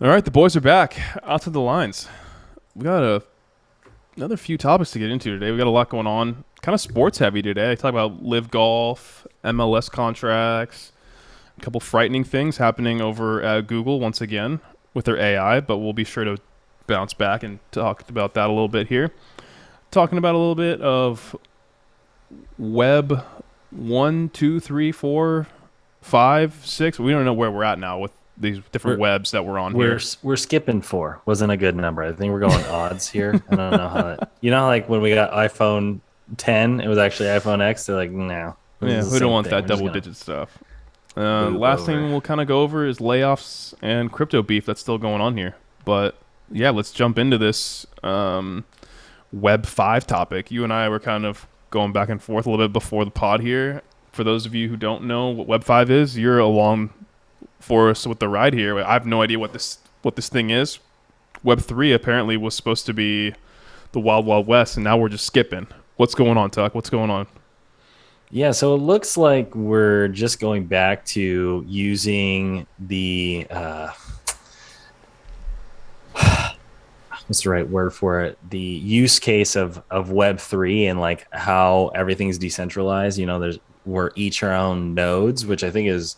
All right, the boys are back. Out to the lines. We got another few topics to get into today. We got a lot going on. Kind of sports heavy today. Talk about live golf, MLS contracts, a couple frightening things happening over at Google once again with their AI, but we'll be sure to bounce back and talk about that a little bit here. Talking about a little bit of Web 1, 2, 3, 4, 5, 6. We don't know where we're at now with these different We're webs that we're on we're here. we're skipping four. Wasn't a good number. I think we're going odds here. I don't know how that. You know, how, like when we got iPhone 10, it was actually iPhone X. They're like, no, this Yeah, is the who don't same want thing. that We're just double gonna digit stuff? boop Last thing over. we'll kind of go over is layoffs and crypto beef that's still going on here. But yeah, let's jump into this Web 5 topic. You and I were kind of going back and forth a little bit before the pod here. For those of you who don't know what Web 5 is, you're along for us with the ride here. I have no idea what this thing is. Web 3 apparently was supposed to be the Wild Wild West, and now we're just skipping. What's going on, Tuck? What's going on? Yeah, so it looks like we're just going back to using the what's the right word for it? The use case of Web3 and like how everything's decentralized. You know, we're each our own nodes, which I think is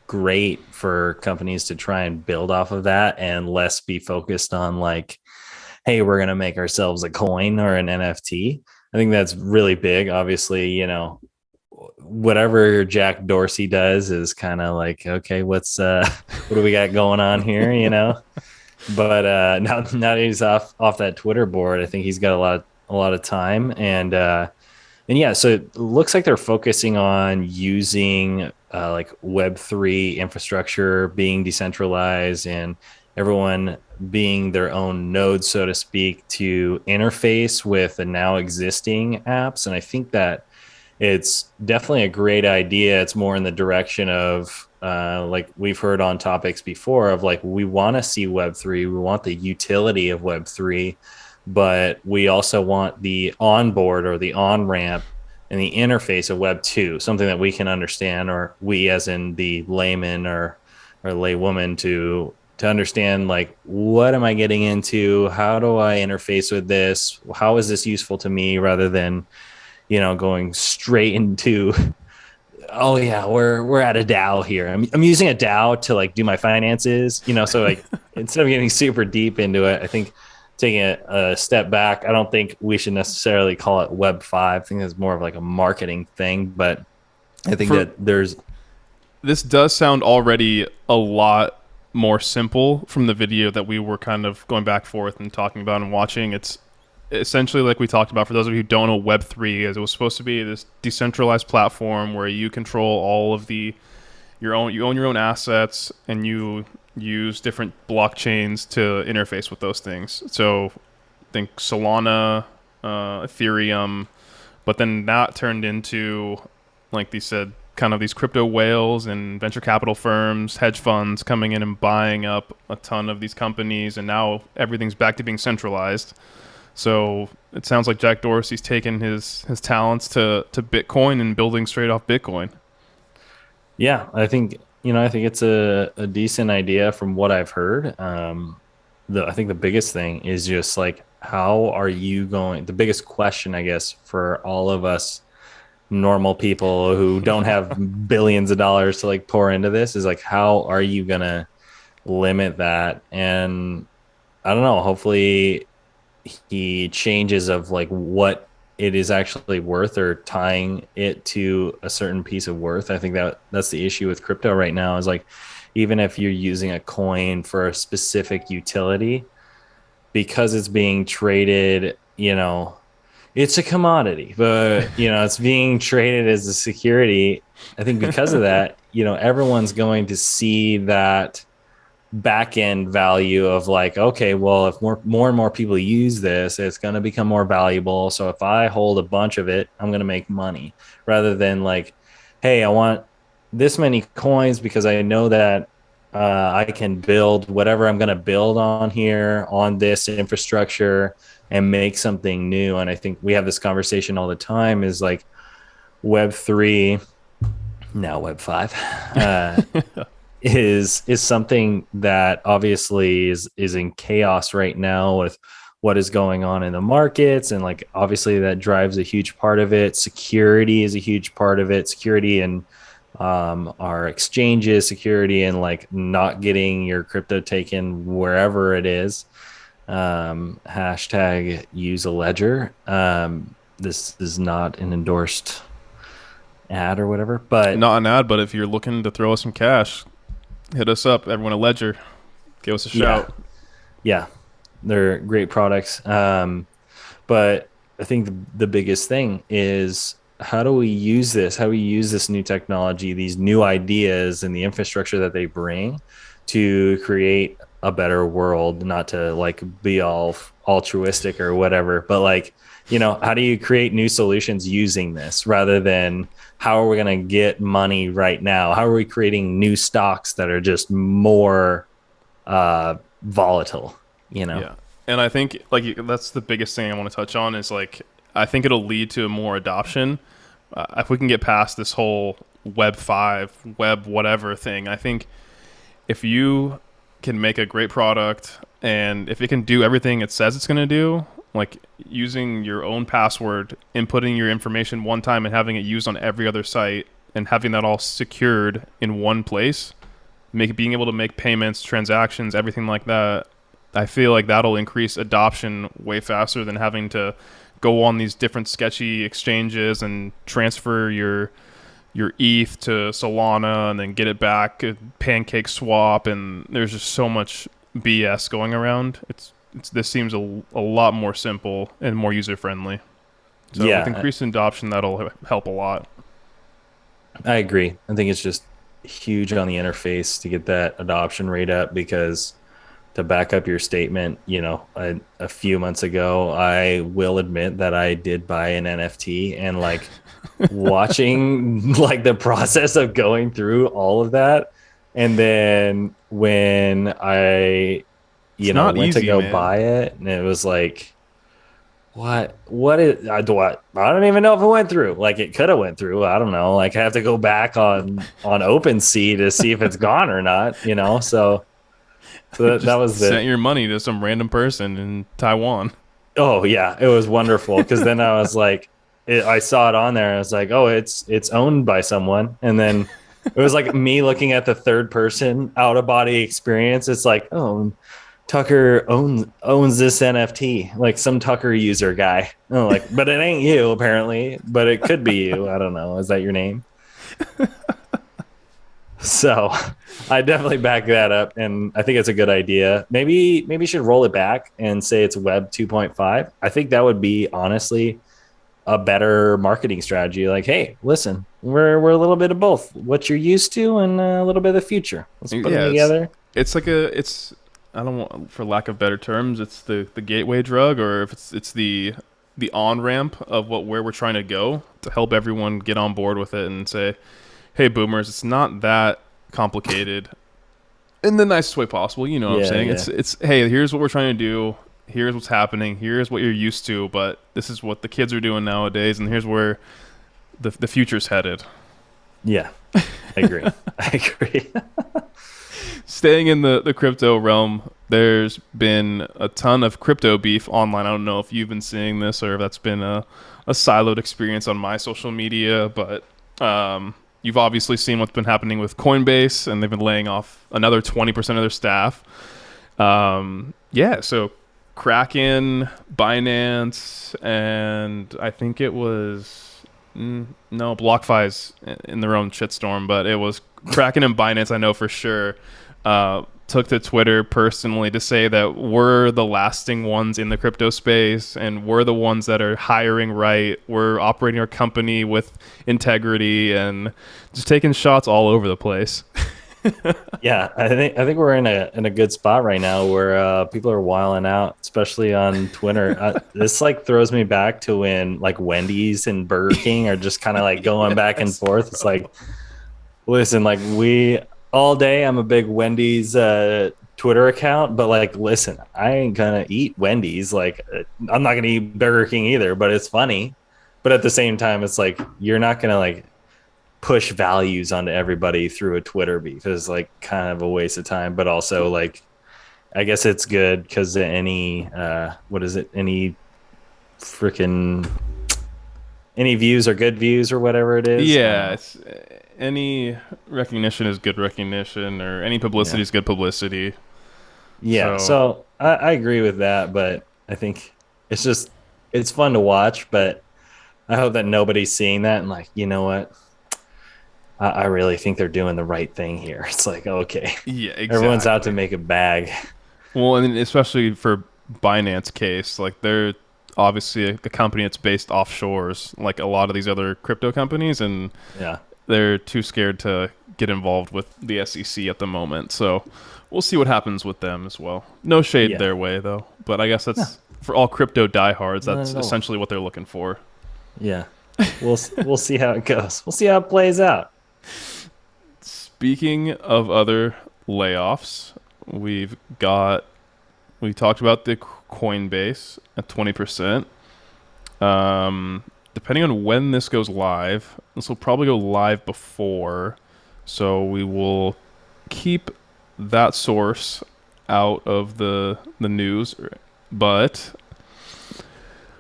great for companies to try and build off of that and less be focused on like, hey, we're gonna make ourselves a coin or an NFT. I think that's really big. Obviously, you know, whatever Jack Dorsey does is kind of like, okay, what do we got going on here, you know? But now that he's off that Twitter board, I think he's got a lot of time, and yeah, so it looks like they're focusing on using like Web3 infrastructure being decentralized and everyone being their own node, so to speak, to interface with the now existing apps. And I think that it's definitely a great idea. It's more in the direction of like we've heard on topics before of like we want to see Web3, we want the utility of Web3, but we also want the onboard or the on ramp and the interface of Web2, something that we can understand, or we as in the layman or laywoman to understand like what am I getting into? How do I interface with this? How is this useful to me rather than going straight into, oh yeah, we're at a DAO here. I'm using a DAO to like do my finances, so like instead of getting super deep into it, I think taking a step back, I don't think we should necessarily call it Web 5. I think it's more of like a marketing thing, but I think For that there's this does sound already a lot more simple from the video that we were kind of going back and forth and talking about and watching. It's essentially like we talked about. For those of you who don't know, Web 3 is, it was supposed to be this decentralized platform where you control all of you own your own assets, and you use different blockchains to interface with those things. So think Solana, Ethereum, but then that turned into, like they said, kind of these crypto whales and venture capital firms, hedge funds coming in and buying up a ton of these companies, and now everything's back to being centralized. So it sounds like Jack Dorsey's taken his talents to Bitcoin and building straight off Bitcoin. yeah, I think it's a decent idea from what I've heard. I think the biggest thing is just like how are you going, the biggest question I guess for all of us normal people who don't have billions of dollars to like pour into this is like how are you gonna limit that? And I don't know, hopefully he changes of like what it is actually worth or tying it to a certain piece of worth. I think that's the issue with crypto right now is like even if you're using a coin for a specific utility, because it's being traded, it's a commodity, but it's being traded as a security. I think because of that, everyone's going to see that back end value of like, okay, well, if more and more people use this, it's going to become more valuable. So if I hold a bunch of it, I'm going to make money rather than like, hey, I want this many coins because I know that I can build whatever I'm going to build on here on this infrastructure and make something new. And I think we have this conversation all the time is like Web 3, now Web 5. is something that obviously is in chaos right now with what is going on in the markets, and like obviously that drives a huge part of it. Security is a huge part of it. Security and our exchanges, security and like not getting your crypto taken wherever it is. Hashtag use a ledger. This is not an endorsed ad or whatever, but Not an ad, but if you're looking to throw us some cash, hit us up. Everyone at Ledger, give us a yeah, shout. yeah, they're great products. But I think the biggest thing is how do we use this? How do we use this new technology, these new ideas, and the infrastructure that they bring to create a better world? Not to like be all altruistic or whatever, but like, how do you create new solutions using this rather than how are we going to get money right now? How are we creating new stocks that are just more volatile? Yeah, and I think like that's the biggest thing I want to touch on is like I think it'll lead to more adoption if we can get past this whole Web5, web whatever thing. I think if you can make a great product and if it can do everything it says it's going to do, like using your own password, inputting your information one time and having it used on every other site and having that all secured in one place, being able to make payments, transactions, everything like that, I feel like that'll increase adoption way faster than having to go on these different sketchy exchanges and transfer your ETH to Solana and then get it back, pancake swap, and there's just so much BS going around. This seems a lot more simple and more user friendly. So Yeah, with increased adoption, that'll help a lot. I agree. I think it's just huge on the interface to get that adoption rate up because to back up your statement, a few months ago, I will admit that I did buy an NFT and like watching like the process of going through all of that. And then when I, Not went to easy, go man. buy it and it was like, what is I don't even know if it went through. Like it could have went through. I don't know. Like I have to go back on OpenSea to see if it's gone or not. So that Just was sent the your money to some random person in Taiwan. oh yeah, it was wonderful because then I was like, I saw it on there. And I was like, oh, it's owned by someone, and then it was like me looking at the third person out of body experience. It's like, oh, Tucker owns this NFT, like some Tucker user guy. And I'm like, but it ain't you apparently, but it could be you. I don't know. Is that your name? So I definitely back that up, and I think it's a good idea. Maybe you should roll it back and say it's Web 2.5. I think that would be honestly a better marketing strategy. Like, hey, listen, we're a little bit of both, what you're used to, and a little bit of the future. Let's put them Yeah, together. it's like it's I don't want, for lack of better terms, it's the gateway drug, or if it's the on ramp of where we're trying to go to help everyone get on board with it and say, hey, boomers, it's not that complicated in the nicest way possible. You know what I'm Yeah, saying? yeah, It's hey, here's what we're trying to do. Here's what's happening. Here's what you're used to, but this is what the kids are doing nowadays, and here's where the future's headed. yeah. I agree. I agree. Staying in the crypto realm, there's been a ton of crypto beef online. I don't know if you've been seeing this or if that's been a siloed experience on my social media, but you've obviously seen what's been happening with Coinbase, and they've been laying off another 20% of their staff. Yeah, so Kraken, Binance, and I think it was no, BlockFi's in their own shitstorm, but it was Kraken and Binance. I know for sure. Took to Twitter personally to say that we're the lasting ones in the crypto space and we're the ones that are hiring right. We're operating our company with integrity and just taking shots all over the place. Yeah, I think we're in a good spot right now where people are wiling out, especially on Twitter. This like throws me back to when like Wendy's and Burger King are just kind of like going back and Yes, forth. It's like, listen, like we all day. I'm a big Wendy's Twitter account, but like, listen, I ain't gonna eat Wendy's. Like, I'm not gonna eat Burger King either. But it's funny. But at the same time, it's like you're not gonna like push values onto everybody through a Twitter beef is like kind of a waste of time, but also like I guess it's good because any what is it? Freaking any views are good views or whatever it is. I don't Yeah, know. it's any recognition is good recognition, or any publicity Yeah. is good publicity. Yeah. So So I agree with that, but I think it's just it's fun to watch, but I hope that nobody's seeing that and like, you know what? I really think they're doing the right thing here. It's like, okay, yeah, everyone's out to exactly. make a bag. Well, and especially for Binance case, like they're obviously a company that's based offshores, like a lot of these other crypto companies, and Yeah. they're too scared to get involved with the SEC at the moment. So we'll see what happens with them as well. No shade Yeah. their way though, but I guess No, that's for all crypto diehards. not That's at all. essentially what they're looking for. Yeah. We'll see how it goes. We'll see how it plays out. Speaking of other layoffs, we've got we talked about the Coinbase at 20%. Depending on when this goes live, this will probably go live before, so we will keep that source out of the news. But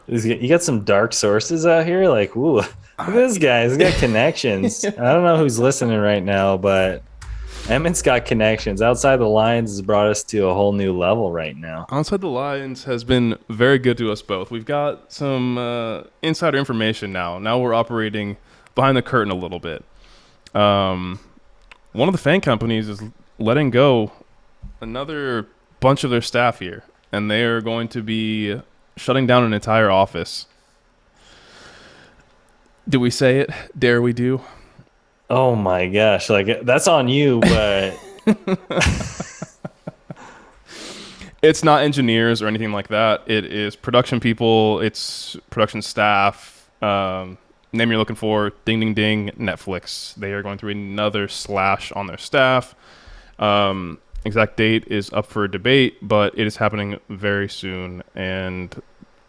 You got some dark sources out here. Like, ooh, look at this guy. He's got connections. I don't know who's listening right now, but Emmett's got connections. Outside the lines has brought us to a whole new level right now. Outside the Lines has been very good to us both. We've got some insider information now. Now we're operating behind the curtain a little bit. Um, One of the fan companies is letting go another bunch of their staff here, and they are going to be shutting down an entire office. Do we say it? Dare we do? Oh my gosh. Like, that's on you, but It's not engineers or anything like that. It is production people. It's production staff. Name you're looking for. Ding, ding, ding. Netflix. They are going through another slash on their staff. Exact date is up for debate, but it is happening very soon. And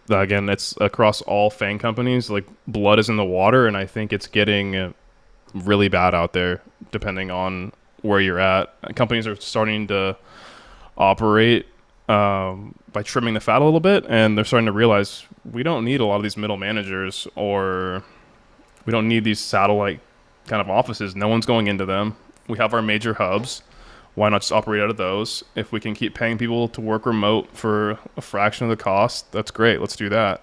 again, it's across all FANG companies. Like blood is in the water, and I think it's getting really bad out there, depending on where you're at. Companies are starting to operate by trimming the fat a little bit, and they're starting to realize we don't need a lot of these middle managers, or we don't need these satellite kind of offices. No one's going into them. We have our major hubs. Why not just operate out of those? If we can keep paying people to work remote for a fraction of the cost, that's great. Let's do that.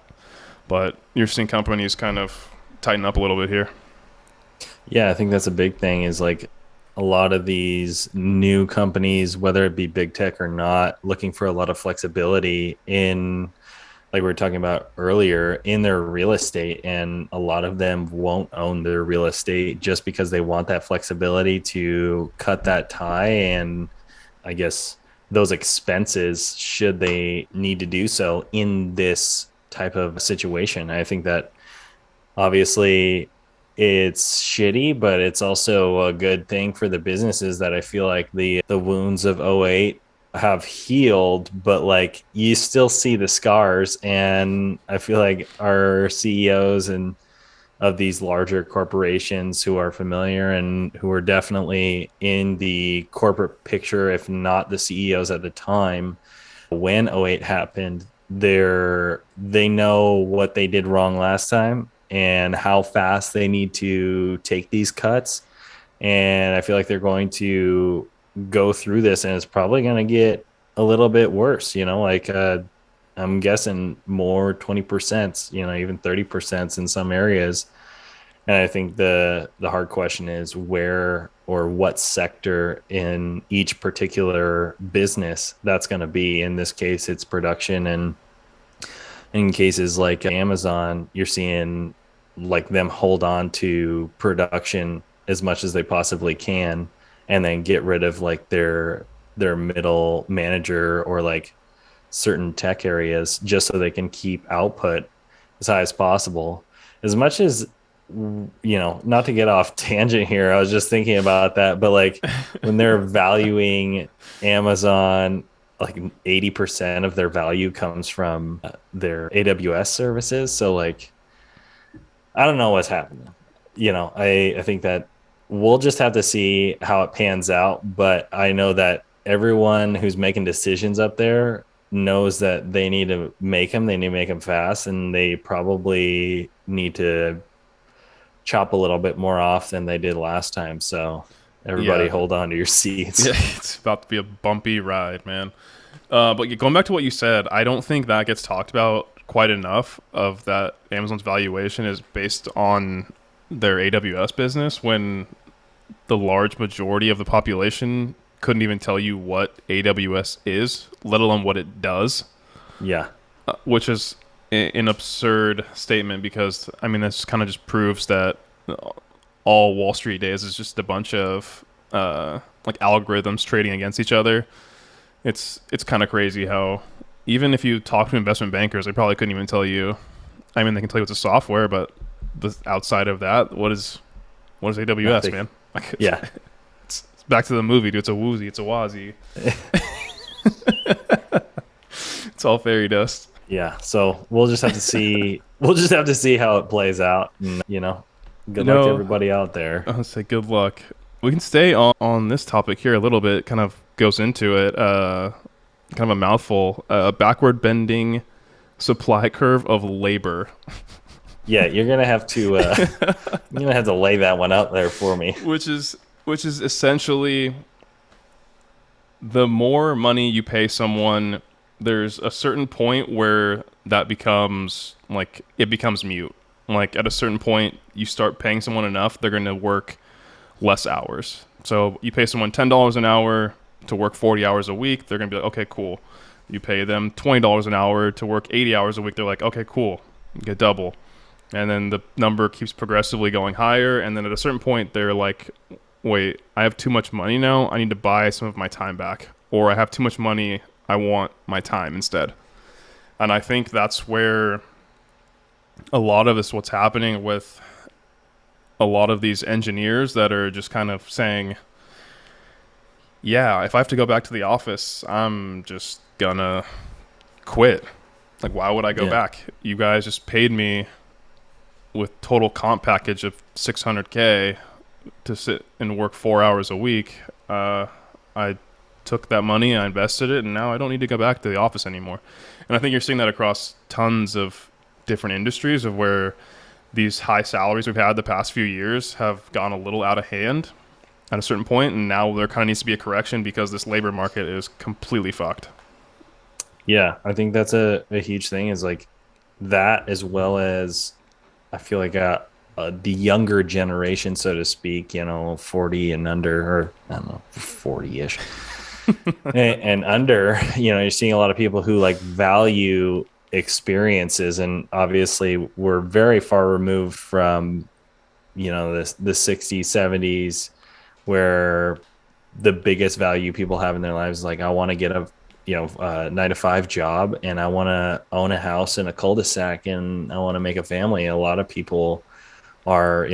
But you're seeing companies kind of tighten up a little bit here. yeah, I think that's a big thing is like a lot of these new companies, whether it be big tech or not, looking for a lot of flexibility in, like we were talking about earlier, in their real estate. And a lot of them won't own their real estate just because they want that flexibility to cut that tie and I guess those expenses should they need to do so in this type of situation. I think that obviously it's shitty, but it's also a good thing for the businesses that I feel like the wounds of '08 have healed, but like you still see the scars. And I feel like our CEOs and of these larger corporations who are familiar and who are definitely in the corporate picture, if not the CEOs at the time when '08 happened, they know what they did wrong last time and how fast they need to take these cuts. And I feel like they're going to go through this and it's probably going to get a little bit worse, like I'm guessing more 20%, even 30% in some areas. And I think the hard question is where or what sector in each particular business that's going to be. In this case, it's production. And in cases like Amazon, you're seeing like them hold on to production as much as they possibly can and then get rid of like their middle manager or like certain tech areas just so they can keep output as high as possible. As much as not to get off tangent here, I was just thinking about that, but like when they're valuing Amazon, like 80% of their value comes from their AWS services. So like, I don't know what's happening. I think that we'll just have to see how it pans out. But I know that everyone who's making decisions up there knows that they need to make them. They need to make them fast, and they probably need to chop a little bit more off than they did last time. So everybody, Yeah, hold on to your seats. yeah, it's about to be a bumpy ride, man. But going back to what you said, I don't think that gets talked about quite enough. Of that, Amazon's valuation is based on their AWS business, when the large majority of the population couldn't even tell you what AWS is, let alone what it does, Yeah, which is an absurd statement because, I mean, this kind of just proves that all Wall Street days is just a bunch of like algorithms trading against each other. It's kind of crazy how even if you talk to investment bankers, they probably couldn't even tell you. I mean, they can tell you it's a software, but outside of that, what is AWS, nothing. man? Like, Yeah. it's back to the movie, dude. It's a woozy, it's a wazi. It's all fairy dust. Yeah. So we'll just have to see. We'll just have to see how it plays out. And, good luck to No, everybody out there. I'll say good luck. We can stay on this topic here a little bit. Kind of goes into it. Kind of a mouthful. Backward bending supply curve of labor, Yeah, you're gonna have to. You're gonna have to lay that one out there for me. which is essentially the more money you pay someone, there's a certain point where that becomes like it becomes mute. Like at a certain point, you start paying someone enough, they're going to work less hours. So you pay someone $10 an hour to work 40 hours a week, they're going to be like, okay, cool. You pay them $20 an hour to work 80 hours a week, they're like, okay, cool. You get double. And then the number keeps progressively going higher. And then at a certain point, they're like, wait, I have too much money now. I need to buy some of my time back. Or I have too much money. I want my time instead. And I think that's where a lot of this, what's happening with a lot of these engineers that are just kind of saying, yeah, if I have to go back to the office, I'm just gonna quit. Like, why would I go Yeah. back? You guys just paid me with total comp package of 600K to sit and work 4 hours a week. I took that money, I invested it, and now I don't need to go back to the office anymore. And I think you're seeing that across tons of different industries of where these high salaries we've had the past few years have gone a little out of hand at a certain point, and now there kind of needs to be a correction because this labor market is completely fucked. Yeah, I think that's a huge thing. Is like that, as well as I feel like the younger generation, so to speak, 40 and under, or I don't know, 40-ish and under, you're seeing a lot of people who like value experiences. And obviously we're very far removed from, the 60s, 70s, where the biggest value people have in their lives is like, I want to get a 9 to 5 job, and I want to own a house in a cul-de-sac, and I want to make a family. A lot of people are,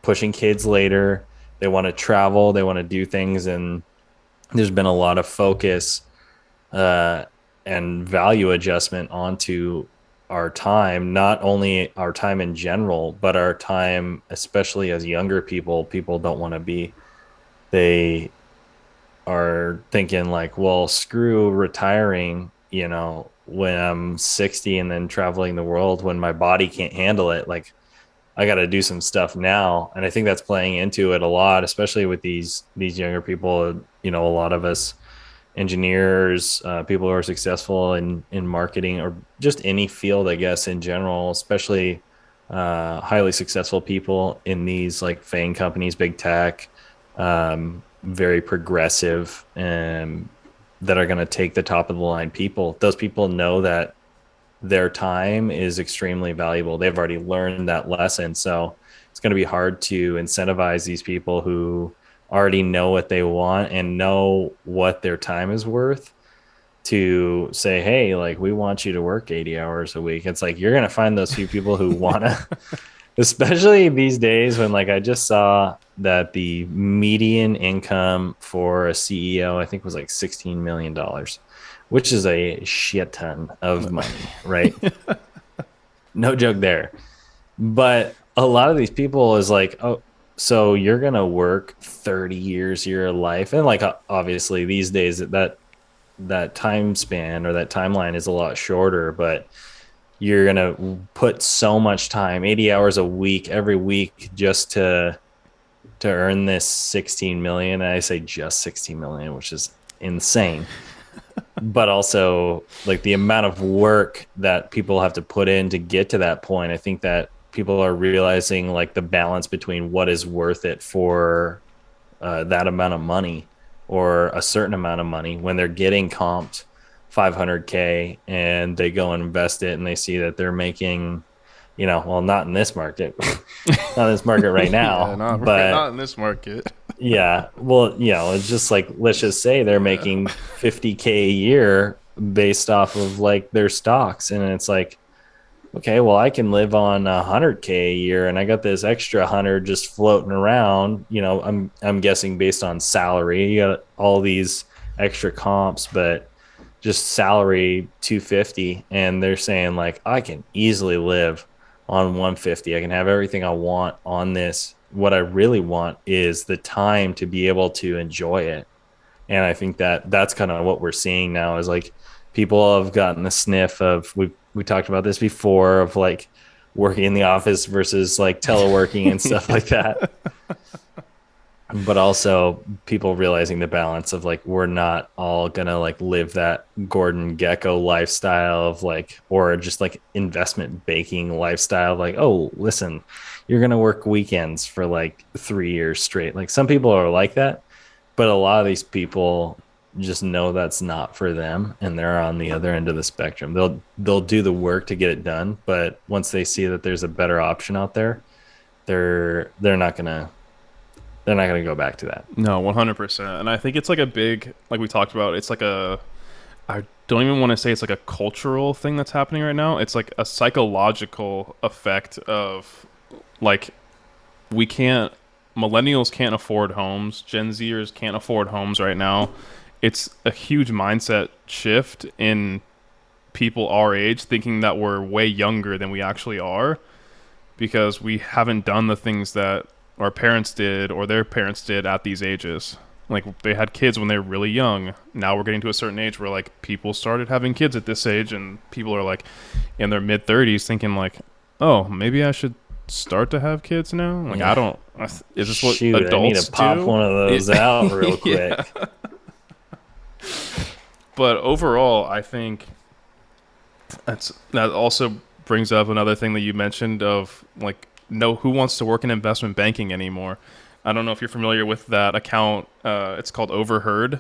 pushing kids later. They want to travel, they want to do things. And there's been a lot of focus uh, and value adjustment onto our time, not only our time in general, but our time, especially as younger people. People don't want to be, they are thinking like, well, screw retiring, when I'm 60 and then traveling the world when my body can't handle it. Like, I got to do some stuff now. And I think that's playing into it a lot, especially with these younger people. A lot of us engineers, people who are successful in marketing, or just any field, I guess, in general, especially highly successful people in these like FANG companies, big tech, very progressive, and that are going to take the top of the line people. Those people know that their time is extremely valuable. They've already learned that lesson. So it's going to be hard to incentivize these people who already know what they want and know what their time is worth, to say, hey, like, we want you to work 80 hours a week. It's like, you're going to find those few people who want to, especially these days when, like, I just saw that the median income for a CEO, I think, was like $16 million, which is a shit ton of money, right? No joke there. But a lot of these people is like, oh, So you're gonna work 30 years of your life, and like obviously these days that time span or that timeline is a lot shorter, but you're gonna put so much time, 80 hours a week, every week, just to earn this 16 million. And I say just 16 million, which is insane. But also like the amount of work that people have to put in to get to that point. I think that people are realizing like the balance between what is worth it for that amount of money or a certain amount of money when they're getting comped 500K and they go and invest it and they see that they're making, well, not in this market, not in this market right Yeah, now, not but in this market. yeah, well, it's just like, let's just say they're Yeah. making 50K a year based off of like their stocks. And it's like, okay, well, I can live on 100K a year, and I got this extra 100 just floating around. I'm guessing based on salary. You got all these extra comps, but just salary 250, and they're saying like I can easily live on 150. I can have everything I want on this. What I really want is the time to be able to enjoy it. And I think that that's kind of what we're seeing now is like people have gotten the sniff of we talked about this before of like working in the office versus like teleworking and stuff like that. But also people realizing the balance of like we're not all gonna like live that Gordon Gecko lifestyle of like or just like investment banking lifestyle of like, oh, listen, you're gonna work weekends for like 3 years straight. Like some people are like that, but a lot of these people just know that's not for them and they're on the other end of the spectrum. They'll do the work to get it done, but once they see that there's a better option out there, they're not gonna go back to that. No, 100%. And I think it's like a big, like we talked about, it's like I don't even want to say it's like a cultural thing that's happening right now. It's like a psychological effect of like we can't, millennials can't afford homes, Gen Zers can't afford homes right now. It's a huge mindset shift in people our age thinking that we're way younger than we actually are because we haven't done the things that our parents did or their parents did at these ages. Like they had kids when they were really young. Now we're getting to a certain age where like people started having kids at this age and people are like in their mid 30s thinking like, "Oh, maybe I should start to have kids now?" Like I Yeah. don't is this what Shoot, I need adults to pop do? one of those out real Yeah. quick. But overall, I think that also brings up another thing that you mentioned of like no who wants to work in investment banking anymore. I don't know if you're familiar with that account. It's called Overheard.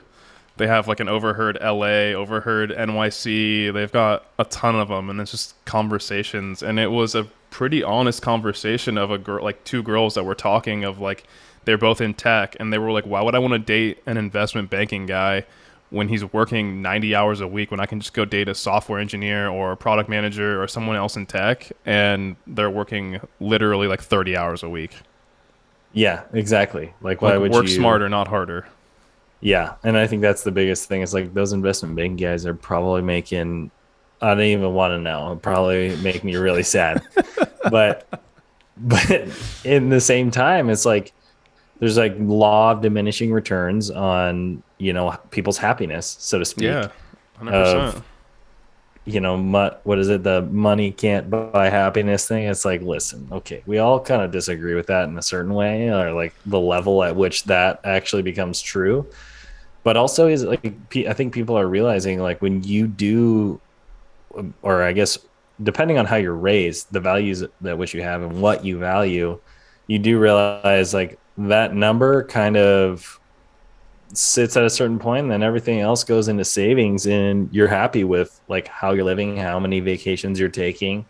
They have like an Overheard LA, Overheard NYC. They've got a ton of them, and it's just conversations. And it was a pretty honest conversation of a girl, like two girls that were talking of like they're both in tech, and they were like, "Why would I want to date an investment banking guy when he's working 90 hours a week when I can just go date a software engineer or a product manager or someone else in tech and they're working literally like 30 hours a week." Yeah, exactly. Like why Like would work you smarter, not harder. Yeah, and I think that's the biggest thing is like those investment banking guys are probably making I don't even want to know. It'll probably make me really sad. But but in the same time it's like there's like law of diminishing returns on people's happiness, so to Yeah, speak, of 100%. what is it, the money can't buy happiness thing. It's like, listen, okay, we all kind of disagree with that in a certain way, or like the level at which that actually becomes true. But also is like I think people are realizing like when you do, or I guess depending on how you're raised, the values that which you have and what you value, you do realize like that number kind of sits at a certain point, and then everything else goes into savings, and you're happy with like how you're living, how many vacations you're taking,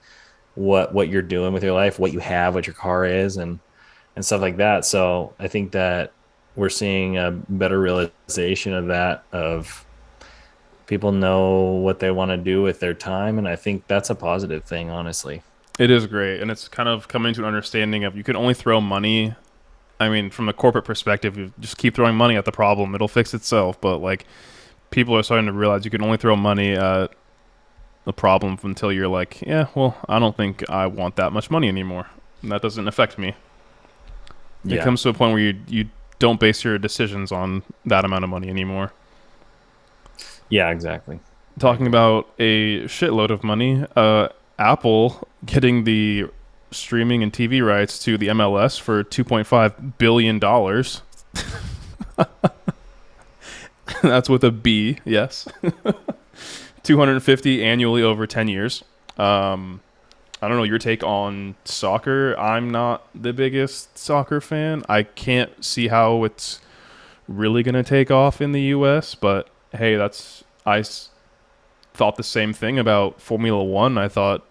what you're doing with your life, what you have, what your car is, and stuff like that. So I think that we're seeing a better realization of that, of people know what they want to do with their time, and I think that's a positive thing, honestly. It is great. And it's kind of coming to an understanding of you can only throw money. I mean, from a corporate perspective, you just keep throwing money at the problem. It'll fix itself. But like people are starting to realize you can only throw money at the problem until you're like, yeah, well, I don't think I want that much money anymore. And that doesn't affect me. It Yeah. comes to a point where you don't base your decisions on that amount of money anymore. Yeah, exactly. I Talking agree. about a shitload of money, Apple getting the streaming and TV rights to the MLS for $2.5 billion. That's with a B, yes. 250 annually over 10 years. Um, I don't know your take on soccer. I'm not the biggest soccer fan. I can't see how it's really going to take off in the US, but hey, thought the same thing about Formula 1. I thought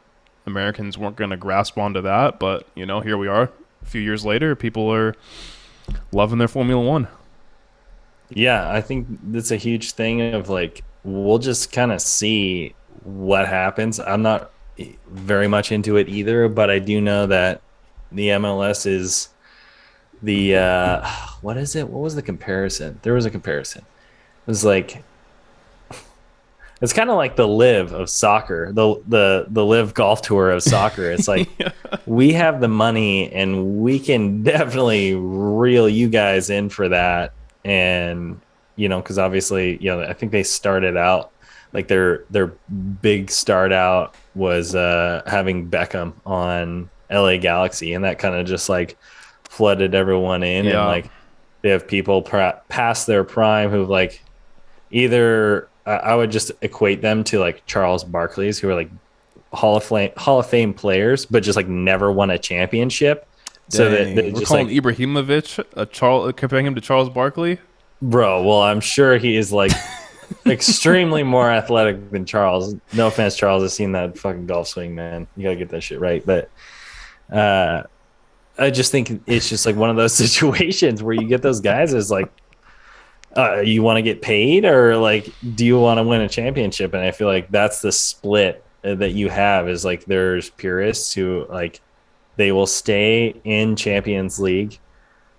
Americans weren't going to grasp onto that, but here we are. A few years later, people are loving their Formula 1. Yeah, I think that's a huge thing of like we'll just kind of see what happens. I'm not very much into it either, but I do know that the MLS is the what is it? What was the comparison? There was a comparison. It was like it's kind of like the live of soccer, the live golf tour of soccer. It's like Yeah. we have the money and we can definitely reel you guys in for that. And because obviously, I think they started out like their big start out was having Beckham on LA Galaxy, and that kind of just like flooded everyone in, and Yeah. like they have people past their prime who've like either I would just equate them to like Charles Barkley's, who are like Hall of Fame players, but just like never won a championship. So that Dang. they're We're just calling like, Ibrahimovic comparing him to Charles Barkley. bro, well, I'm sure he is like extremely more athletic than Charles. No offense, Charles. I've seen that fucking golf swing, man. You gotta get that shit right. But uh I just think it's just like one of those situations where you get those guys is like, you want to get paid or like, do you want to win a championship? And I feel like that's the split that you have is like there's purists who like they will stay in Champions League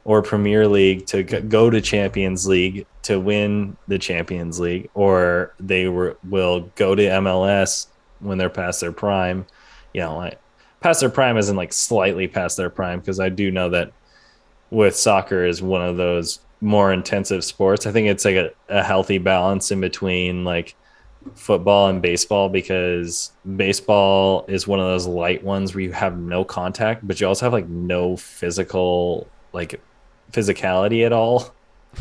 or Premier League to go to Champions League to win the Champions League, or they will go to MLS when they're past their prime. Like past their prime isn't like slightly past their prime, because I do know that with soccer is one of those more intensive sports. I think it's like a healthy balance in between like football and baseball, because baseball is one of those light ones where you have no contact, but you also have like no physical like physicality at all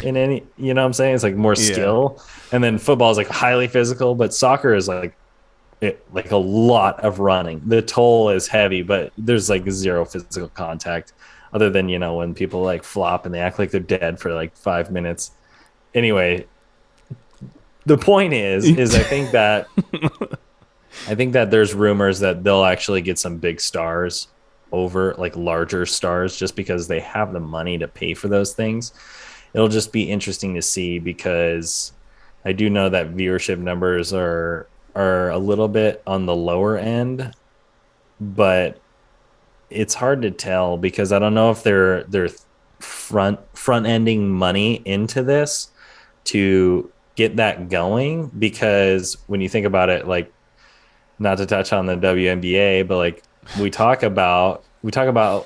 in any, what I'm saying? It's like more Yeah. skill. And then football is like highly physical, but soccer is like a lot of running. The toll is heavy, but there's like zero physical contact other than, when people like flop and they act like they're dead for like 5 minutes. Anyway, the point is I think that there's rumors that they'll actually get some big stars over like larger stars just because they have the money to pay for those things. It'll just be interesting to see, because I do know that viewership numbers are a little bit on the lower end, but it's hard to tell because I don't know if they're front ending money into this to get that going, because when you think about it, like, not to touch on the WNBA, but like we talk about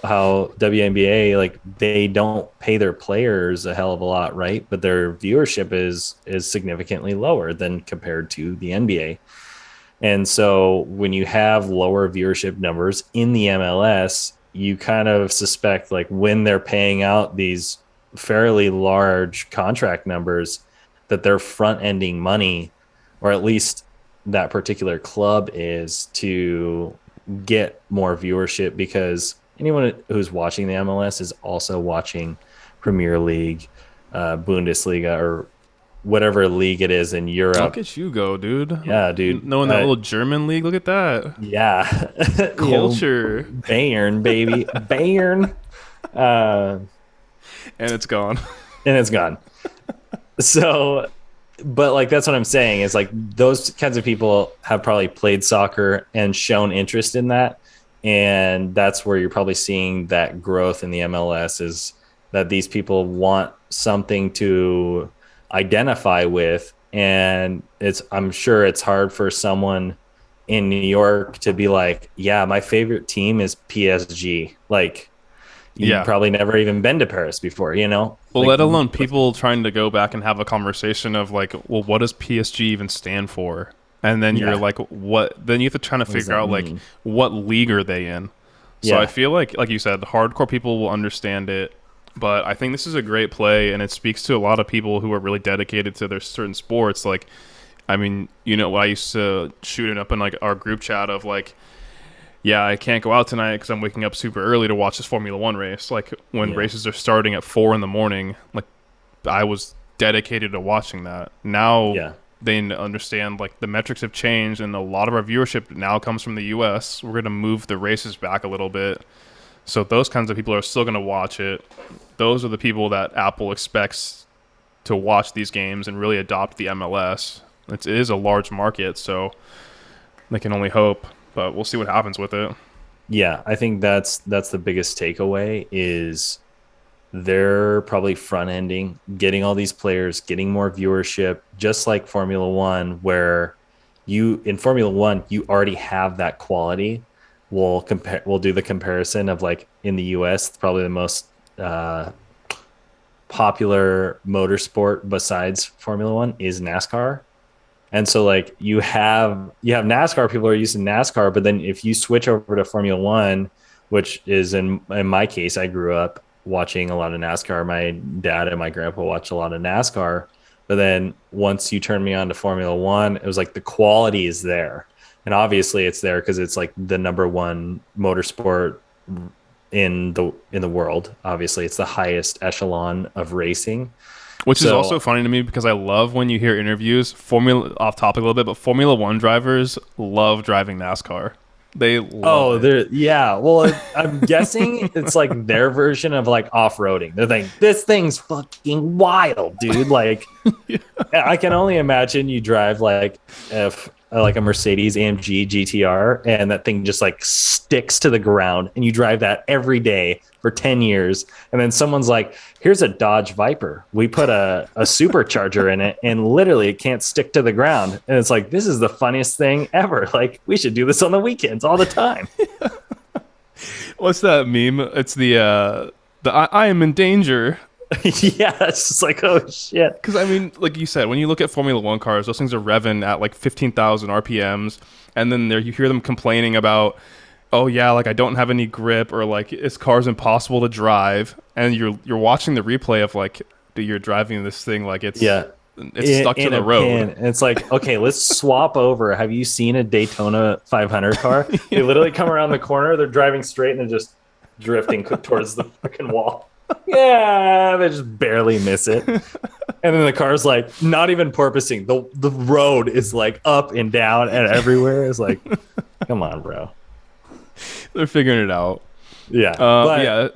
how WNBA, like, they don't pay their players a hell of a lot, right? But their viewership is significantly lower than compared to the NBA. And so when you have lower viewership numbers in the MLS, you kind of suspect like when they're paying out these fairly large contract numbers that they're front ending money, or at least that particular club is, to get more viewership, because anyone who's watching the MLS is also watching Premier League, Bundesliga, or whatever league it is in Look Europe. at you go, dude. Yeah, dude. Knowing that little German league. Look at that. Yeah. Culture. Bayern, baby. Bayern. Uh, And it's gone. and it's gone. So, but like, that's what I'm saying is like those kinds of people have probably played soccer and shown interest in that. And that's where you're probably seeing that growth in the MLS, is that these people want something to identify with. And I'm sure it's hard for someone in New York to be like, yeah, my favorite team is PSG. Like, You'd Yeah. probably never even been to Paris before, you know? Well, Like, let alone people trying to go back and have a conversation of like, well, what does PSG even stand for? And then you're yeah, like, what? Then you have to try to what does figure that out like mean? what league are they in. So I Yeah, feel like you said, hardcore people will understand it, but I think this is a great play, and it speaks to a lot of people who are really dedicated to their certain sports. Like, I mean, I used to shoot it up in like our group chat of like, yeah, I can't go out tonight because I'm waking up super early to watch this Formula One race. Like when yeah, races are starting at 4 in the morning, like I was dedicated to watching that. Now yeah. they understand like the metrics have changed, and a lot of our viewership now comes from the U.S. We're gonna move the races back a little bit, so those kinds of people are still gonna watch it. Those are the people that Apple expects to watch these games and really adopt the MLS. It is a large market, so they can only hope, but we'll see what happens with it. Yeah, I think that's the biggest takeaway is they're probably front ending, getting all these players, getting more viewership, just like Formula One, where you in Formula One, you already have that quality. We'll do the comparison of like in the US, probably the most uh, popular motorsport besides Formula One is NASCAR. And so like you have NASCAR, people are using NASCAR, but then if you switch over to Formula One, which is in my case, I grew up watching a lot of NASCAR. My dad and my grandpa watched a lot of NASCAR. But then once you turn me on to Formula One, it was like the quality is there. And obviously it's there because it's like the number one motorsport in the world. Obviously, it's the highest echelon of racing. Which is also So funny to me because I love when you hear interviews, Formula off topic a little bit, but Formula One drivers love driving NASCAR. They love oh, it. there, yeah. Well, I'm guessing it's like their version of like off-roading. They're like, this thing's fucking wild, dude. Like, Yeah. I can only imagine you drive like if like a Mercedes AMG GTR and that thing just like sticks to the ground and you drive that every day for 10 years. And then someone's like, here's a Dodge Viper. We put a supercharger in it and literally it can't stick to the ground. And it's like, this is the funniest thing ever. Like, we should do this on the weekends all the time. What's that meme? It's the I am in danger. Yeah, it's just like, oh shit. Because I mean, like you said, when you look at Formula One cars, those things are revving at like 15,000 RPMs, and then there you hear them complaining about, oh yeah, like I don't have any grip, or like this car's impossible to drive, and you're watching the replay of like, dude, you're driving this thing like it's Yeah. it's stuck to In the a road. pin. And it's like, okay, let's swap over. Have you seen a Daytona 500 car? They Yeah. literally come around the corner, they're driving straight and they're just drifting towards the fucking wall. Yeah, they just barely miss it. And then the car's like not even porpoising. The road is like up and down and everywhere. It's like, come on, bro. They're figuring it out. Yeah. But Yeah.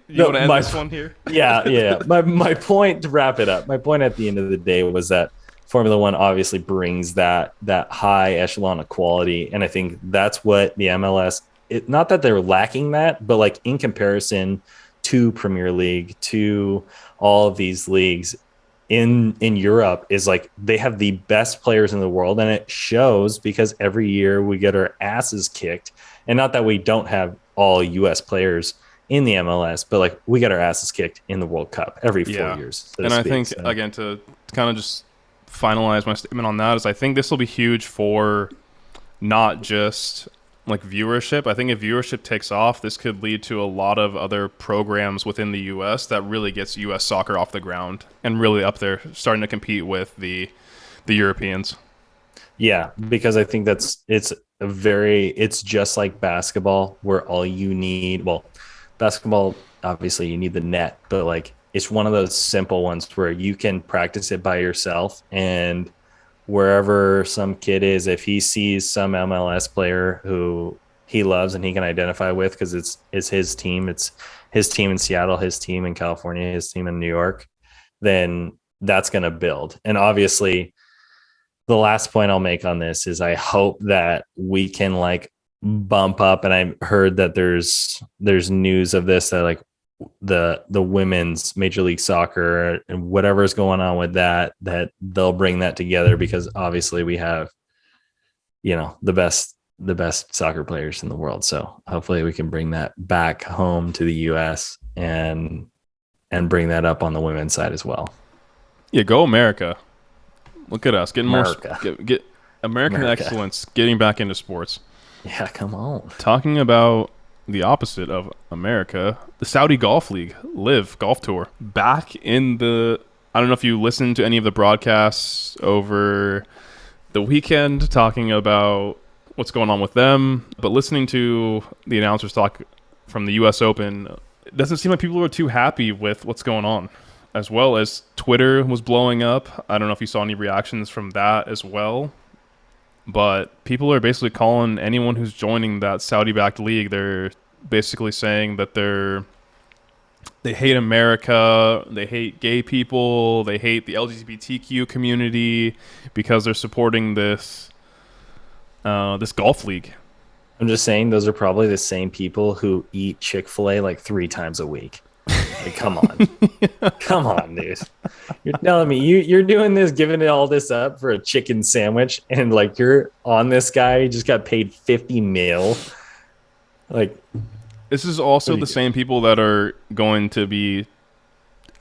You no, want to end this one here? yeah. My point to wrap it up, my point at the end of the day was that Formula One obviously brings that high echelon of quality, and I think that's what the MLS. Not that they're lacking that, but like in comparison to Premier League, to all of these leagues in Europe, is like they have the best players in the world, and it shows because every year we get our asses kicked, and not that we don't have all U.S. players in the MLS, but like we get our asses kicked in the World Cup every 4 years, so to And I speak. think So again to kind of just finalize my statement on that is I think this will be huge for not just like viewership. I think if viewership takes off, this could lead to a lot of other programs within the US that really gets US soccer off the ground and really up there starting to compete with the Europeans. yeah, because I think it's just like basketball where all you need, well, basketball, obviously you need the net, but like it's one of those simple ones where you can practice it by yourself and wherever some kid is, if he sees some MLS player who he loves and he can identify with because it's his team in Seattle, his team in California, his team in New York, then that's going to build. And obviously the last point I'll make on this is I hope that we can like bump up, and I heard that there's news of this that like the women's Major League Soccer and whatever's going on with that they'll bring that together because obviously we have the the best soccer players in the world. So hopefully we can bring that back home to the US and bring that up on the women's side as well. Yeah, go America. Look at us getting more America. get American America. excellence getting back into sports. Yeah, come on. Talking about the opposite of America, the Saudi Golf League, Live Golf Tour, back in the. I don't know if you listened to any of the broadcasts over the weekend talking about what's going on with them, but listening to the announcers talk from the U.S. Open, it doesn't seem like people are too happy with what's going on. As well as Twitter was blowing up. I don't know if you saw any reactions from that as well. But people are basically calling anyone who's joining that Saudi-backed league. They're basically saying that they hate America, they hate gay people, they hate the LGBTQ community because they're supporting this golf league. I'm just saying those are probably the same people who eat Chick-fil-A like 3 times a week. Like, come on. Come on, dude. You're telling me you're doing this, giving it all this up for a chicken sandwich, and like you're on this guy who just got paid 50 mil. Like, this is also the same people that are going to be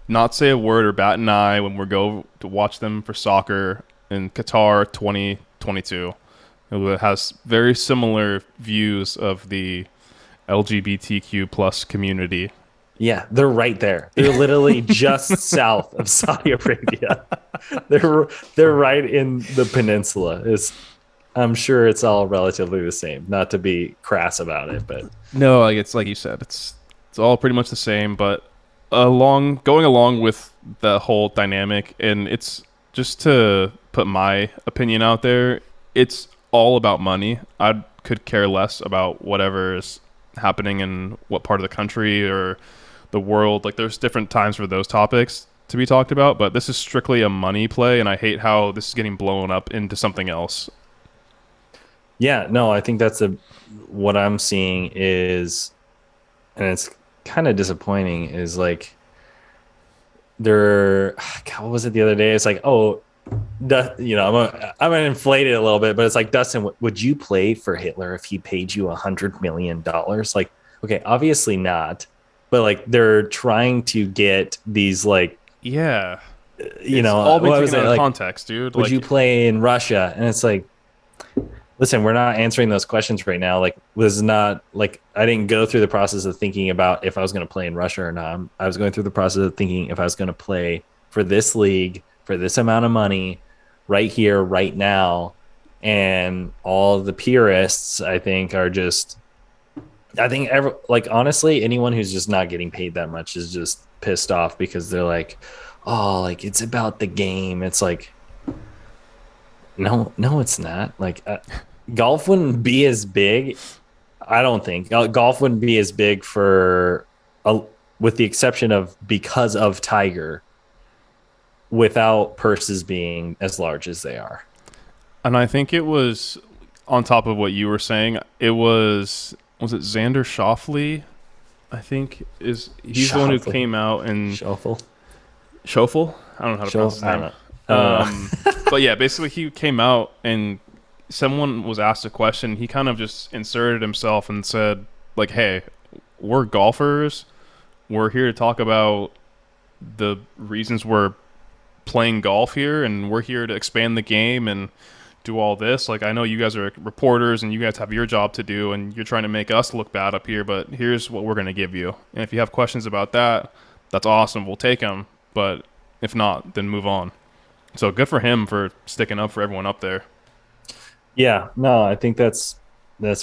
not say a word or bat an eye when we go to watch them for soccer in Qatar 2022. It has very similar views of the LGBTQ plus community. yeah, they're right there. They're literally just south of Saudi Arabia. They're right in the peninsula. I'm sure it's all relatively the same. Not to be crass about it, but No, like it's like you said, it's all pretty much the same, but going along with the whole dynamic, and it's just to put my opinion out there, it's all about money. I could care less about whatever is happening in what part of the country or the world. Like there's different times for those topics to be talked about, but this is strictly a money play, and I hate how this is getting blown up into something else. yeah, no, I think what I'm seeing is, and it's kind of disappointing, is like they're, God, what was it the other day? It's like, oh, I'm gonna inflate it a little bit, but it's like, Dustin, would you play for Hitler if he paid you $100 million? Like, okay, obviously not, but like they're trying to get these like, Yeah, you it's know, all been what was taken it out of like? context, dude. Would Like, you play in Russia? And it's like, listen, we're not answering those questions right now. Like, was not like I didn't go through the process of thinking about if I was going to play in Russia or not. I was going through the process of thinking if I was going to play for this league for this amount of money right here, right now. And all the purists, I think, are just, like, honestly, anyone who's just not getting paid that much is just pissed off because they're like, oh, like it's about the game. It's like, no, it's not. Like, golf wouldn't be as big. I don't think golf wouldn't be as big with the exception of because of Tiger, without purses being as large as they are. and I think it was on top of what you were saying. It was it Xander Shuffle? I think he's the one who Shuffle. came out and Shuffle. Shuffle. I don't know how to pronounce his I don't name. know. I don't know. But yeah, basically he came out and someone was asked a question. He kind of just inserted himself and said, like, "Hey, we're golfers. We're here to talk about the reasons we're playing golf here, and we're here to expand the game and do all this. Like, I know you guys are reporters and you guys have your job to do, and you're trying to make us look bad up here, but here's what we're going to give you. And if you have questions about that, that's awesome. We'll take them. But if not, then move on." So good for him for sticking up for everyone up there. Yeah, no, I think that's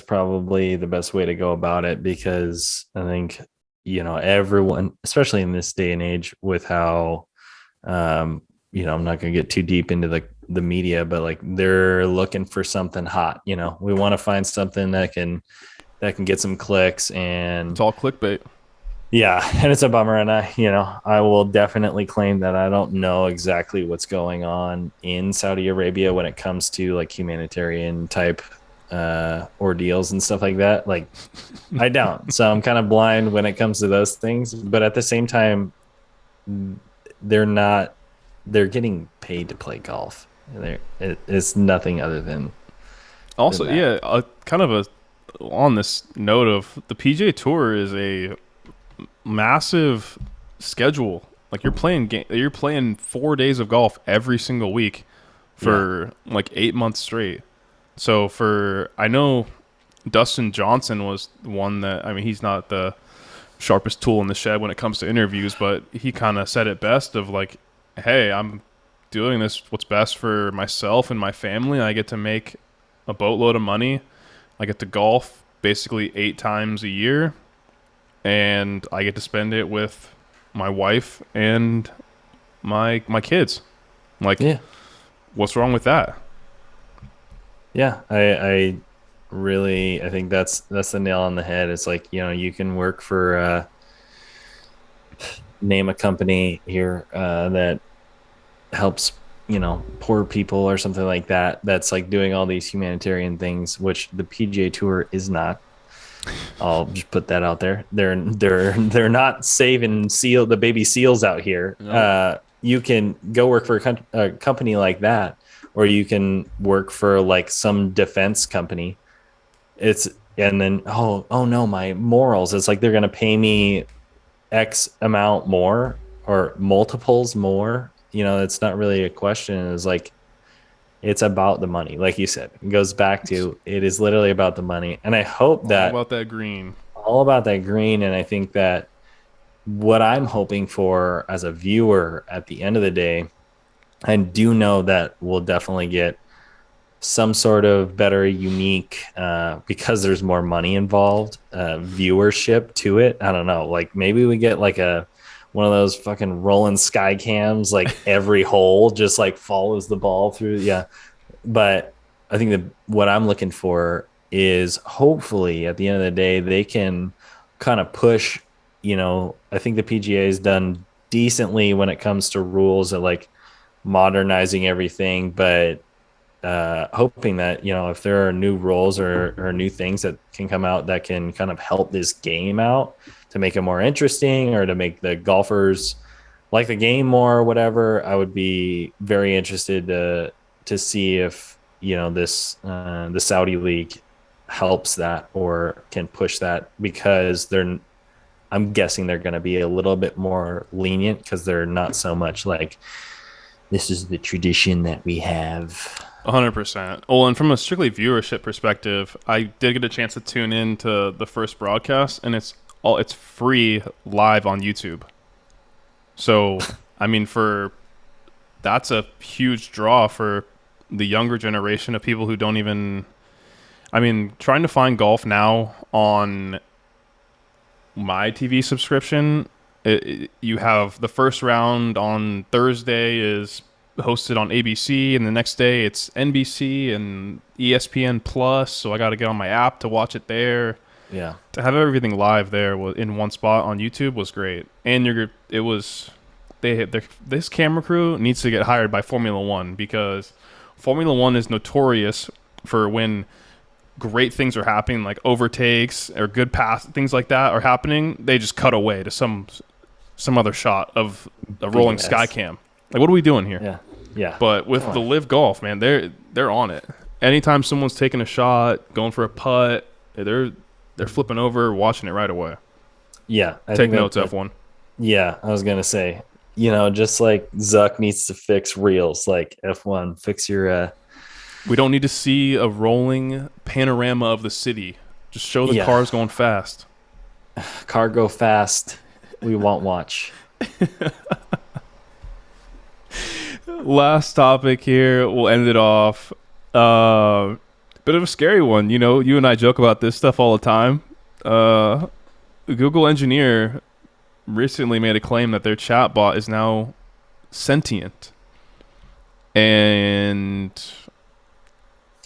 probably the best way to go about it, because I think, everyone, especially in this day and age with how, I'm not going to get too deep into the media, but like they're looking for something hot. We want to find something that can get some clicks, and It's all clickbait. yeah, and it's a bummer. And I will definitely claim that I don't know exactly what's going on in Saudi Arabia when it comes to like humanitarian type ordeals and stuff like that. Like, I don't. So I'm kind of blind when it comes to those things. But at the same time, they're getting paid to play golf. It's nothing other than Also, than that. yeah, kind of a on this note of the PGA Tour is a massive schedule. Like you're playing 4 days of golf every single week Yeah. for like 8 months straight. So for I know Dustin Johnson was one that I mean he's not the sharpest tool in the shed when it comes to interviews, but he kind of said it best of like, hey, I'm doing this what's best for myself and my family. I get to make a boatload of money. I get to golf basically 8 times a year, and I get to spend it with my wife and my kids. Like, Yeah. what's wrong with that? Yeah. I really, I think that's the nail on the head. It's like, you can work for, name a company here, that helps, poor people or something like that. That's like doing all these humanitarian things, which the PGA Tour is not. I'll just put that out there. They're not saving the baby seals out here. Nope. You can go work for a company like that, or you can work for like some defense company. It's and then oh no, my morals. It's like they're gonna pay me X amount more or multiples more. It's not really a question. It's like it's about the money, like you said. It goes back to it is literally about the money, and I hope All that about that green. all about that green. And I think that what I'm hoping for as a viewer at the end of the day, I do know that we'll definitely get some sort of better, unique, because there's more money involved, viewership to it. I don't know. Like maybe we get like one of those fucking rolling sky cams, like every hole just like follows the ball through. Yeah. But I think that what I'm looking for is hopefully at the end of the day, they can kind of push, I think the PGA has done decently when it comes to rules of like modernizing everything, but hoping that, if there are new rules or new things that can come out that can kind of help this game out to make it more interesting or to make the golfers like the game more or whatever, I would be very interested to see if this the Saudi league helps that or can push that, because I'm guessing they're going to be a little bit more lenient because they're not so much like this is the tradition that we have. 100%. Well, and from a strictly viewership perspective, I did get a chance to tune in to the first broadcast, and it's free live on YouTube. So, I mean, that's a huge draw for the younger generation of people who don't even. I mean, trying to find golf now on my TV subscription, you have the first round on Thursday is hosted on ABC, and the next day it's NBC and ESPN Plus. So I got to get on my app to watch it there. Yeah. To have everything live there in one spot on YouTube was great, and this camera crew needs to get hired by Formula One, because Formula One is notorious for when great things are happening, like overtakes or good pass, things like that are happening, they just cut away to some other shot of a rolling sky cam. Like, what are we doing here? Yeah. Yeah. But with the live golf, man, they're on it. Anytime someone's taking a shot, going for a putt, they're flipping over, watching it right away. Yeah. Take notes, F1. Yeah. I was going to say, just like Zuck needs to fix reels, like F1, fix your, We don't need to see a rolling panorama of the city. Just show the cars going fast. car go fast. We won't watch. Last topic here. We'll end it off. Bit of a scary one. You and I joke about this stuff all the time. A Google engineer recently made a claim that their chatbot is now sentient. And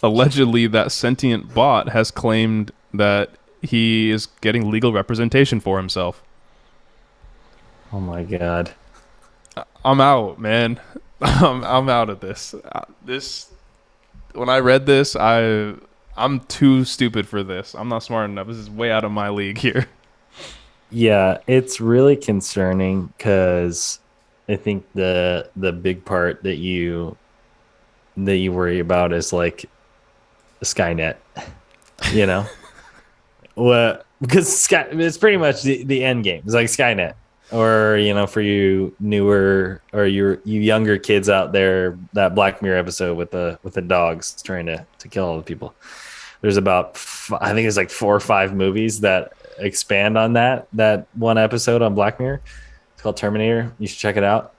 allegedly that sentient bot has claimed that he is getting legal representation for himself. Oh my God. I'm out, man. I'm out of this. When I read this, I'm too stupid for this. I'm not smart enough. This is way out of my league here. Yeah, it's really concerning because I think the big part that you worry about is like Skynet, you know? What, because Sky, it's pretty much the end game. It's like Skynet. Or, for you newer or you younger kids out there, that Black Mirror episode with the dogs trying to kill all the people. There's about I think it's like 4 or 5 movies that expand on that one episode on Black Mirror. It's called Terminator. You should check it out.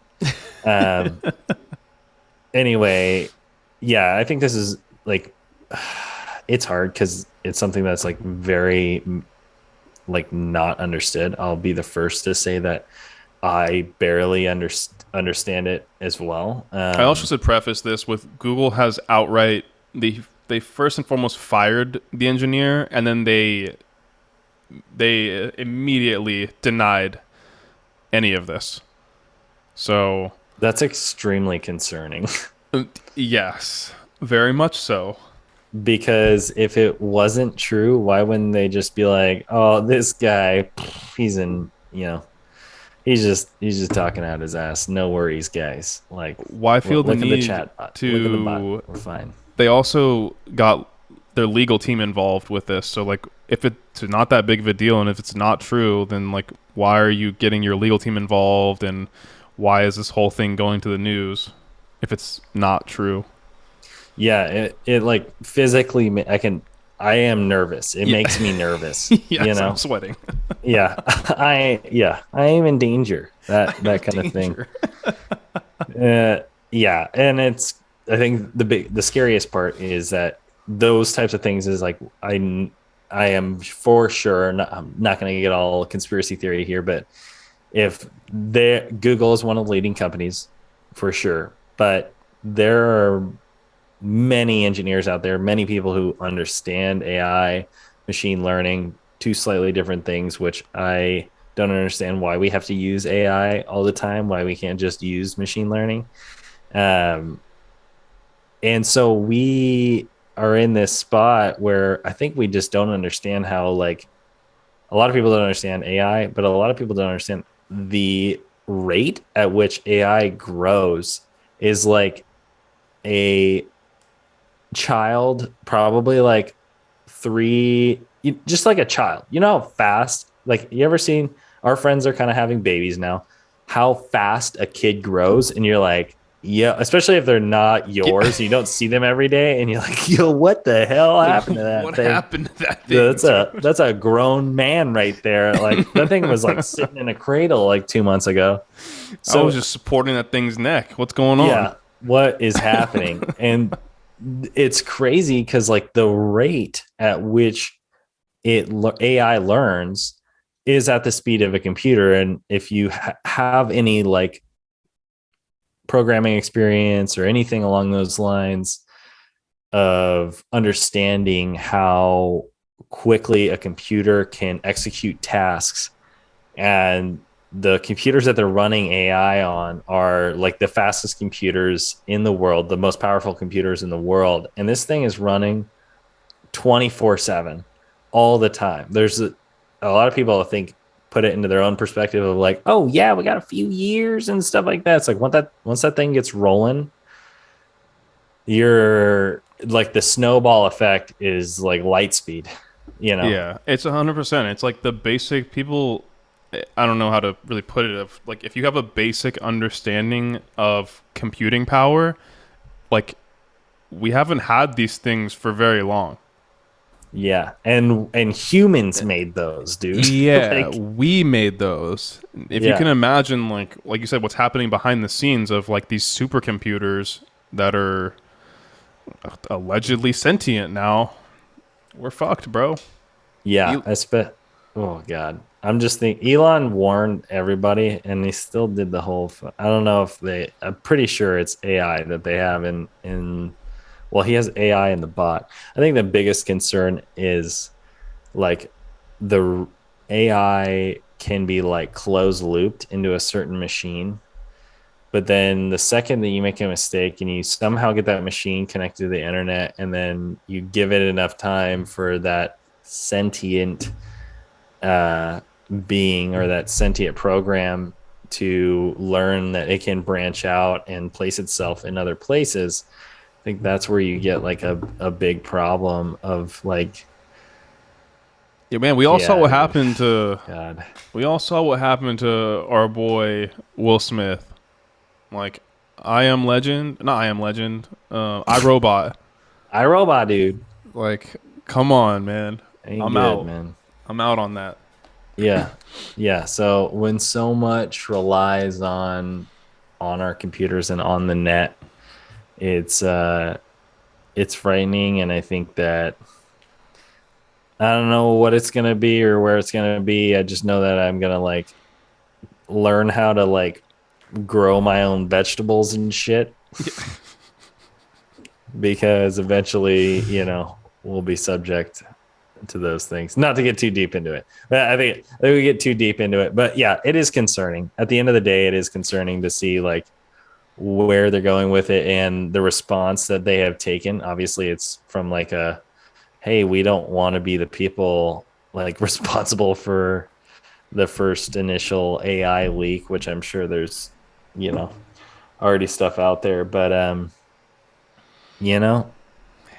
Um, anyway, yeah, I think this is like it's hard because it's something that's like very like not understood. I'll be the first to say that I barely understand it as well. I also should preface this with Google has outright they first and foremost fired the engineer, and then they immediately denied any of this. So that's extremely concerning. Yes, very much so. Because if it wasn't true, why wouldn't they just be like, "Oh, this guy, he's in, he's just talking out his ass. No worries, guys. Like, why feel the need at the chat bot. to? Look at the bot. We're fine." They also got their legal team involved with this. So, like, if it's not that big of a deal and if it's not true, then, like, why are you getting your legal team involved and why is this whole thing going to the news if it's not true? Yeah, it like physically, I am nervous. It makes me nervous. Yes, I'm sweating. Yeah, I am in danger. That kind of thing. Yeah, and I think the scariest part is that those types of things is like I am for sure. I'm not going to get all conspiracy theory here, but if Google is one of the leading companies for sure, but there are many engineers out there, many people who understand AI, machine learning, two slightly different things, which I don't understand why we have to use AI all the time, why we can't just use machine learning. And so we are in this spot where I think we just don't understand how, like, a lot of people don't understand AI, but a lot of people don't understand the rate at which AI grows is like a child, probably like just like a child. You know how fast, like, you ever seen, our friends are kind of having babies now, how fast a kid grows, and you're like, yeah, especially if they're not yours, you don't see them every day, and you're like, yo, what the hell happened to that what thing? happened to that thing? That's a grown man right there. Like, that thing was like sitting in a cradle like 2 months ago. So I was just supporting that thing's neck. What's going on? Yeah, what is happening? And it's crazy because like the rate at which AI learns is at the speed of a computer, and if you have any like programming experience or anything along those lines of understanding how quickly a computer can execute tasks, and the computers that they're running AI on are like the fastest computers in the world, the most powerful computers in the world. And this thing is running 24/7 all the time. There's a lot of people, I think, put it into their own perspective of like, oh yeah, we got a few years and stuff like that. It's like once that thing gets rolling, you're like, the snowball effect is like light speed, Yeah, it's 100%. It's like the basic people. I don't know how to really put it. Of like, if you have a basic understanding of computing power, like, we haven't had these things for very long. Yeah, and humans made those, dude. Yeah, Like, we made those. If you can imagine, like you said, what's happening behind the scenes of like these supercomputers that are allegedly sentient now, we're fucked, bro. yeah, oh god, I'm just thinking Elon warned everybody, and he still did the whole. I don't know if I'm pretty sure it's AI that they have in. Well, he has AI in the bot. I think the biggest concern is like the AI can be like closed looped into a certain machine. But then the second that you make a mistake and you somehow get that machine connected to the internet, and then you give it enough time for that sentient being or that sentient program to learn that it can branch out and place itself in other places, think that's where you get like a big problem of like, Yeah, man, we all saw what yeah, happened to God. our boy Will Smith. Like, I Am Legend, not I Am Legend, I Robot. iRobot, dude. Like, come on, man. Ain't I'm good, out. man. I'm out on that. Yeah. Yeah. So when so much relies on our computers and on the net, it's frightening. And I think that I don't know what it's gonna be or where it's gonna be. I just know that I'm gonna like learn how to like grow my own vegetables and shit because eventually, we'll be subject to those things. Not to get too deep into it, but I think we get too deep into it. But yeah, it is concerning. At the end of the day, it is concerning to see like where they're going with it and the response that they have taken. Obviously, it's from like hey, we don't want to be the people like responsible for the first initial AI leak, which I'm sure there's, you know, already stuff out there. But you know,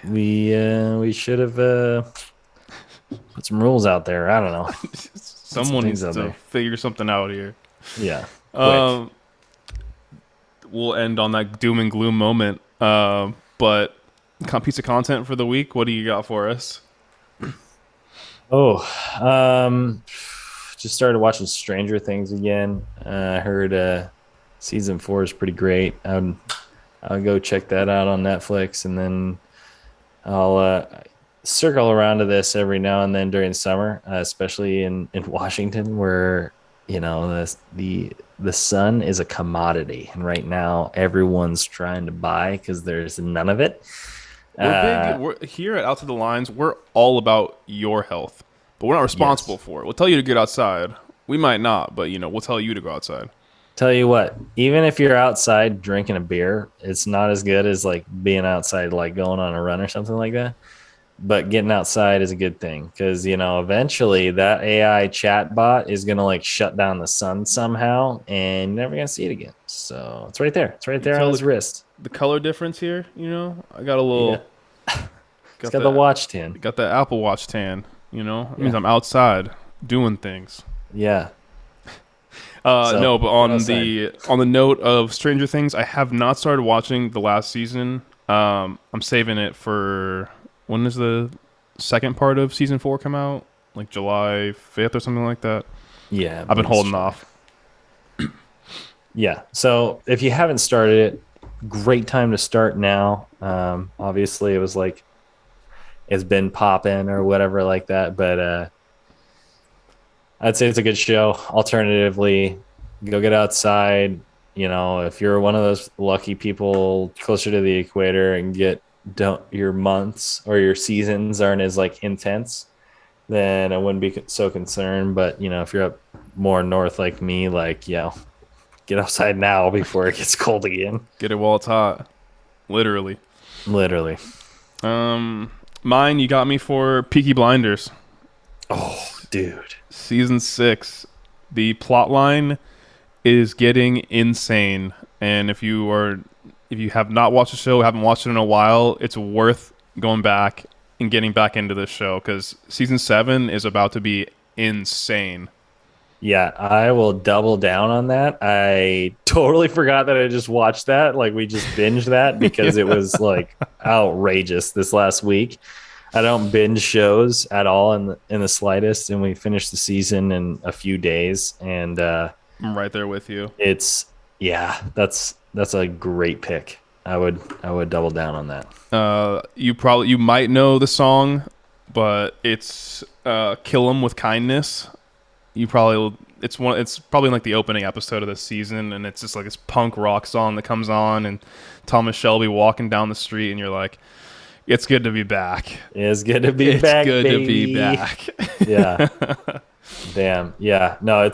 we should have put some rules out there. I don't know. Put some Someone things needs out to there. figure something out here. Yeah, quick. Um, we'll end on that doom and gloom moment. But piece of content for the week. What do you got for us? Oh, just started watching Stranger Things again. I heard season 4 is pretty great. I'll go check that out on Netflix, and then I'll circle around to this every now and then during summer, especially in Washington, where the sun is a commodity, and right now everyone's trying to buy because there's none of it. We're big. Uh, We're here at Outside the Lines. We're all about your health, but we're not responsible yes. for it. We'll tell you to get outside. We might not, but we'll tell you to go outside. Tell you what, even if you're outside drinking a beer, it's not as good as like being outside, like going on a run or something like that. But getting outside is a good thing because eventually that AI chat bot is gonna like shut down the sun somehow, and you're never gonna see it again. So it's right there. It's right You there on tell his wrist. the color difference here. I got a Yeah, little it's got got the the watch tin. got the Apple Watch tan. It means Yeah, I'm outside doing things. yeah. No, So but get on outside. the note of Stranger Things, I have not started watching the last season. I'm saving it for when does the second part of season 4 come out? Like July 5th or something like that. Yeah, I I've been believe it's holding July. off. Yeah. So if you haven't started it, great time to start now. Obviously, it was like it's been popping or whatever like that, but I'd say it's a good show. Alternatively, go get outside. If you're one of those lucky people closer to the equator and get don't your months or your seasons aren't as like intense, then I wouldn't be so concerned. But if you're up more north like me, like get outside now before it gets cold again. Get it while it's hot. Literally. Literally. Um, Mine, you got me for Peaky Blinders. Oh, dude. Season 6. The plot line is getting insane. And if you have not watched the show, haven't watched it in a while, it's worth going back and getting back into this show because season 7 is about to be insane. Yeah, I will double down on that. I totally forgot that I just watched that. Like we just binged that because it was like outrageous this last week. I don't binge shows at all in the slightest, and we finished the season in a few days. And I'm right there with you. it's yeah, that's a great pick. I would double down on that. You might know the song, but it's "Kill 'Em with Kindness." It's probably like the opening episode of this season, and it's just like this punk rock song that comes on, and Thomas Shelby walking down the street, and you're like, it's good to be back. It's good to be It's back, good to baby. be back. Yeah. Damn. Yeah. No,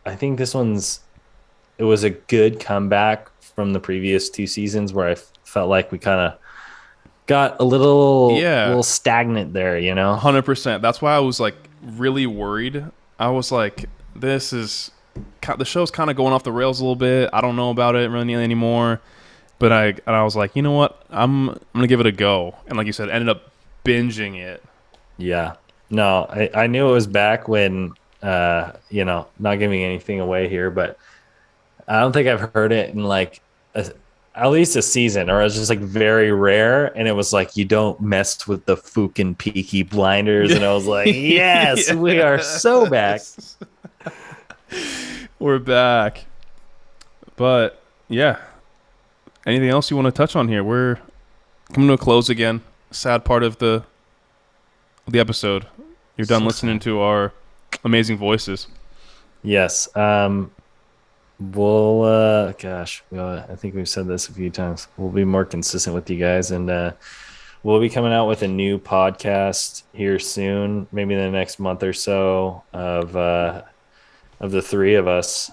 I think it was a good comeback from the previous two seasons where I felt like we kind of got a Yeah, little stagnant there. 100%. That's why I was like really worried. I was like, the show's kind of going off the rails a little bit. I don't know about it really anymore. But I was like, you know what? I'm gonna give it a go. And like you said, ended up binging it. Yeah. No, I knew it was back when, not giving anything away here, but I don't think I've heard it in like at least a season, or it was just like very rare. And it was like, you don't mess with the fucking Peaky Blinders. And I was like, yes, we are so back. Yes. We're back. But yeah, anything else you want to touch on here? We're coming to a close again. Sad part of the episode. You're done So listening sad. to our amazing voices. Yes. I think we've said this a few times. We'll be more consistent with you guys, and we'll be coming out with a new podcast here soon, maybe in the next month or so, of the three of us,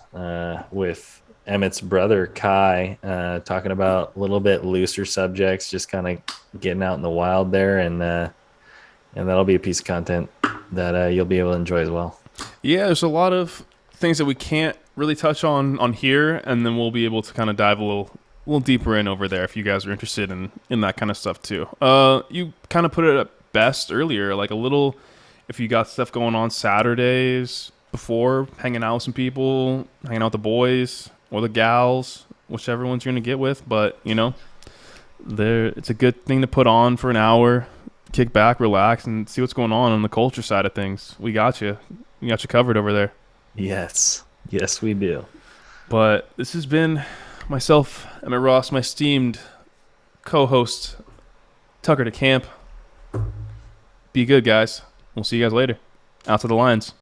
with Emmett's brother Kai, talking about a little bit looser subjects, just kind of getting out in the wild there, and that'll be a piece of content that you'll be able to enjoy as well. Yeah, there's a lot of things that we can't really touch on here, and then we'll be able to kind of dive a little deeper in over there if you guys are interested in that kind of stuff too. You kind of put it at best earlier, like a little, if you got stuff going on Saturdays before, hanging out with some people, hanging out with the boys or the gals, whichever ones you're gonna get with. But it's a good thing to put on for an hour, kick back, relax, and see what's going on the culture side of things. We got you covered over there. Yes. Yes, we do. But this has been myself, Emmett Ross, my esteemed co-host, Tucker to Camp. Be good, guys. We'll see you guys later. Out to the Lions.